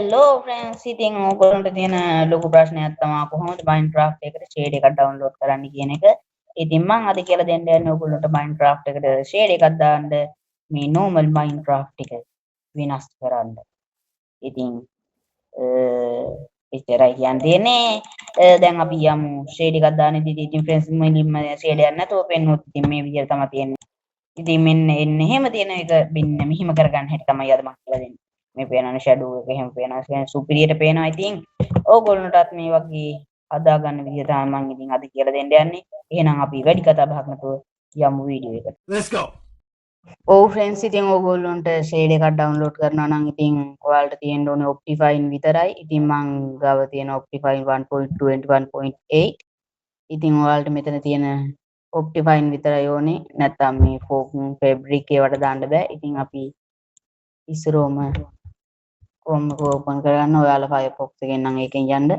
Hello friends ඉතින් ඕගොල්ලන්ට තියෙන ලොකු ප්‍රශ්නයක් තමයි කොහොමද Minecraft එකට ෂේඩ් එකක් ඩවුන්ලෝඩ් කරන්න කියන එක. ඉතින් මම අද කියලා දෙන්න යන්නේ ඕගොල්ලන්ට Minecraft එකට ෂේඩ් එකක් දාන්න මේ normal Minecraft එක වෙනස් කරන්න. ඉතින් එච්චරයි කියන්න තියෙන්නේ. දැන් අපි යමු ෂේඩ් එකක් දාන්නදී ඉතින් ෆ්‍රෙන්ඩ්ස් මුලින්ම ෂේඩ් එකක් නැතුව පෙන්නුවොත් ඉතින් මේ විදිහට තමයි තියෙන්නේ. ඉතින් මෙන්න එන්නේ එහෙම තියෙන එක මෙන්න මෙහිම කරගන්න හැටි තමයි අද මම කියලා දෙන්නේ. මේ පේනවනේ ෂැඩෝ එක එහෙම පේනවා කියන්නේ සුපිරියට පේනවා. ඉතින් ඕගොල්ලන්ටත් මේ වගේ හදා ගන්න විදිය තමයි මම ඉතින් අද කියලා දෙන්න යන්නේ. එහෙනම් අපි වැඩි කතා බහක් නැතුව යමු වීඩියෝ එකට. Let's go. ඔව් ෆ්‍රෙන්ඩ්ස් ඉතින් ඕගොල්ලන්ට ෂේඩ් එකක් ඩවුන්ලෝඩ් කරනවා නම් ඉතින් ඔයාලට තියෙන්න ඕනේ Optifine විතරයි. ඉතින් මං ගාව තියෙන Optifine 1.21.8. ඉතින් ඔයාලට මෙතන තියෙන Optifine විතරයි ඕනේ. නැත්නම් මේ Fabric ඒවට දාන්න බෑ. ඉතින් අපි ඉස්සරෝම Chrome එක open කරගන්න. ඔයාලා Firefox එකෙන් නම් ඒකෙන් යන්න.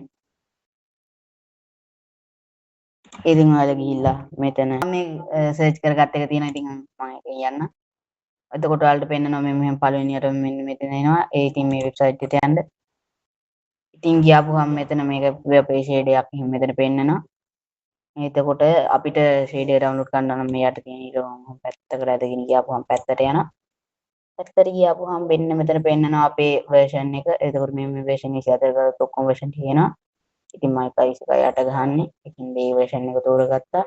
ඉතින් ඔයාලා ගිහිල්ලා මෙතන මේ search කරගත්ත එක තියෙනවා. ඉතින් මම ඒකෙන් යන්න. එතකොට ඔයාලට පෙන්නනවා මෙහෙම පළවෙනියට මෙන්න මෙතන එනවා. ඒ ඉතින් මේ වෙබ්සයිට් එකට යන්න. ඉතින් ගියාපුවම මෙතන මේක web shade එකක් එහෙම මෙතන පෙන්නනවා. එතකොට අපිට shade එක download කරන්න නම් මේ යට තියෙන ඊළඟ පැත්තකට ඇදගෙන ගියාපුවම පැත්තට යනවා. පැත්තට ගියාපුවම මෙන්න මෙතන පෙන්නනවා අපේ version එක. එතකොට මේ version 24 කරත් ඔක්කොම version තියෙනවා. ඉතින් මම 1.8 ගහන්නේ. ඉතින් මේ version එක තෝරගත්තා.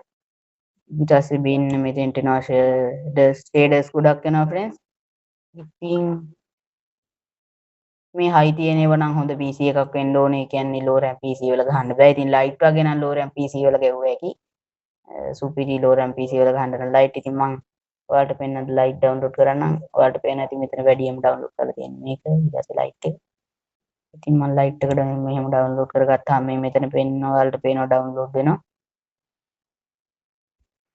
ඊට පස්සේ බින්න මෙතෙන්ට එනවා shaders ගොඩක් එනවා friends. ඉතින් මේ high තියෙන ඒවා නම් හොඳ PC එකක් වෙන්න ඕනේ. ඒ කියන්නේ low RAM PC වල ගහන්න බෑ. ඉතින් light වගේ නම් low RAM PC වල ගෙවුවා හැකි. superior low RAM PC වල ගහන්න නම් light. ඉතින් මම ඔයාලට පෙන්නන්න light download කරන්නම්. ඔයාලට පේන ඇති මෙතන වැඩියෙන් download කරලා තියෙන්නේ මේක. ඊට පස්සේ light එක. ඉතින් මම light එකට මෙහෙම download කරගත්තාම මේ මෙතන පෙන්නනවා ඔයාලට පේනවා download වෙනවා.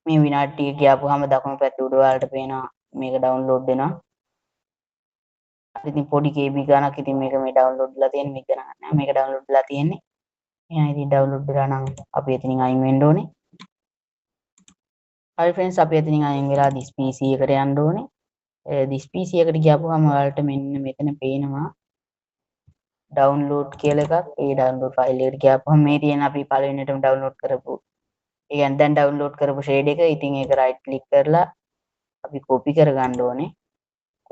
මේ විනාඩි ටික ගියාපුවාම දකුණු පැත්තේ උඩ ඔයාලට පේනවා මේක download වෙනවා. ඉතින් පොඩි KB ගානක් ඉතින් මේක මේ download වෙලා තියෙන මේක ගණන් නැහැ. මේක download වෙලා තියෙන්නේ. එහෙනම් ඉතින් download වෙලා නම් අපි එතනින් අයින් වෙන්න ඕනේ. හරි friends අපි එතනින් අයින් වෙලා this PC එකට යන්න ඕනේ. this PC එකට ගියාපුවාම ඔයාලට මෙන්න මෙතන පේනවා download කියලා එකක්. ඒ download file එකට ගියාපුවාම මේ තියෙන අපි පළවෙනියටම download කරපු ඒ කියන්නේ දැන් download කරපු shade එක. ඉතින් ඒක right click කරලා අපි copy කරගන්න ඕනේ.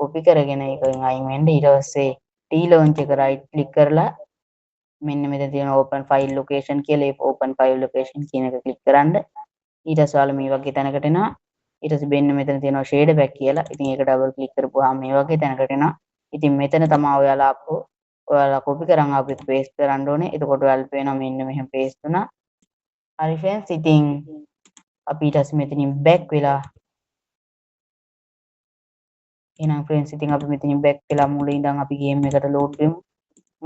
copy කරගෙන ඒකෙන් අයින් වෙන්න. ඊට පස්සේ T launch එක right click කරලා මෙන්න මෙතන තියෙන open file location කියලා ඒ open file location කියන එක click කරන්න. ඊට පස්සේ ඔයාලා මේ වගේ තැනකට එනවා. ඊට පස්සේ මෙන්න මෙතන තියෙනවා shade back කියලා. ඉතින් ඒක double click කරපුවාම මේ වගේ තැනකට එනවා. ඉතින් මෙතන තමයි ඔයාලා copy කරන් ආපු එක paste කරන්න ඕනේ. එතකොට ඔයාලට පේනවා මෙන්න මෙහෙම paste වුණා. හරි friends ඉතින් අපි ඊට පස්සේ මෙතනින් back වෙලා එහෙනම් friends ඉතින් අපි මෙතනින් back වෙලා මුලින් ඉඳන් අපි game එකට load වෙමු.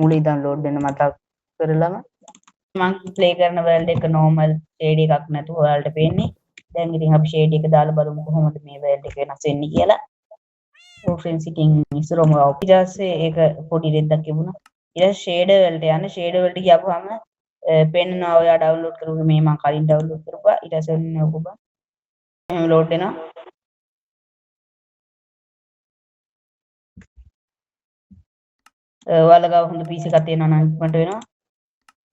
මුලින් ඉඳන් load වෙන්න මතක් කරලම මම play කරන world එක normal shade එකක් නැතුව ඔයාලට පේන්නේ. දැන් ඉතින් අපි shade එක දාලා බලමු කොහොමද මේ world එක වෙනස් වෙන්නේ කියලා. ඔව් friends ඉතින් ඉස්සරම ඊට පස්සේ ඒක පොඩි රෙද්දක් තිබුණා. ඊට shader වලට යන්න shader වලට ගියාපුවාම පෙන්නවා ඔයා download කරපු මේ මම කලින් download කරපුවා. ඊට පස්සේ ඔන්න ඔබ එහෙම load වෙනවා. ඔයාලා ගාව හොඳ PC එකක් තියෙනවා නම් ඉක්මනට වෙනවා.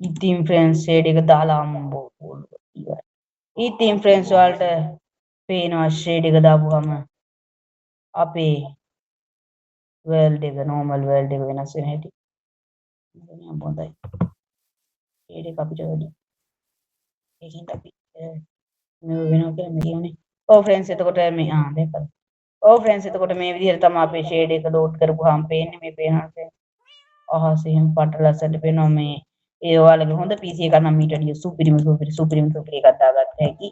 ඉතින් friends shade එක දාලා අම්බෝ ඉවරයි. ඉතින් friends ඔයාලට පේනවා shade එක දාපුවම අපේ world එක normal world එක වෙනස් වෙන හැටි. මොකද හොඳයි. shade එක අපිට වැඩි. ඒකින්ද අපි මේ වෙනවා කියලා කියන්නේ. ඔව් friends එතකොට මේ දැක්කද? ඔව් friends එතකොට මේ විදිහට තමයි අපේ shade එක load කරපුවාම පේන්නේ. මේ පේනවා friends. අහසෙන් පට ලස්සනට පේනවා මේ ඒ ඔයාලගේ හොඳ PC එකක් නම් ඊට වඩා සුපිරිම එකක් දාගත්ත හැකි.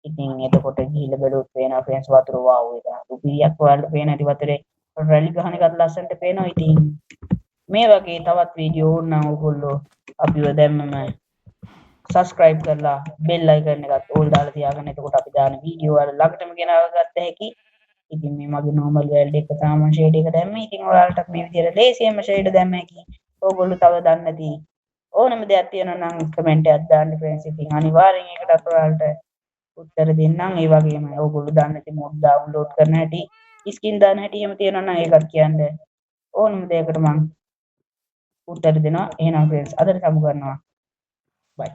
ඉතින් එතකොට ගිහිල්ලා බලුවොත් පේනවා friends වතුර වාව් එක සුපිරියක් ඔයාලට පේන හැටි වතුරේ රැලි ගහන එකත් ලස්සනට පේනවා. ඉතින් මේ වගේ තවත් වීඩියෝ ඕන නම් ඔයගොල්ලෝ අපිව දැම්මම subscribe කරලා bell icon එකත් ඕල් දාලා තියාගන්න. එතකොට අපි දාන වීඩියෝ වල ළඟටම ගෙනාව ගත්ත හැකි. ඉතින් මේ මගේ normal world එක තාම shade එක දැම්මේ. ඉතින් ඔයාලට මේ විදිහට ලේසියෙන්ම shade දැම්ම හැකි. ඕගොල්ලෝ තව දන්නේ නැති ඕනම දෙයක් තියෙනවා නම් comment එකක් දාන්න friends. ඉතින් අනිවාර්යෙන් ඒකට ඔයාලට උත්තර දෙන්නම්. ඒ වගේම ඕගොල්ලෝ දන්නේ නැති mod download කරන හැටි, skin දාන හැටි එහෙම තියෙනවා නම් ඒකත් කියන්න. ඕනම දෙයකට මම උත්තර දෙනවා. එහෙනම් ෆ්‍රෙන්ඩ්ස් අදට සමු කරනවා. බයි.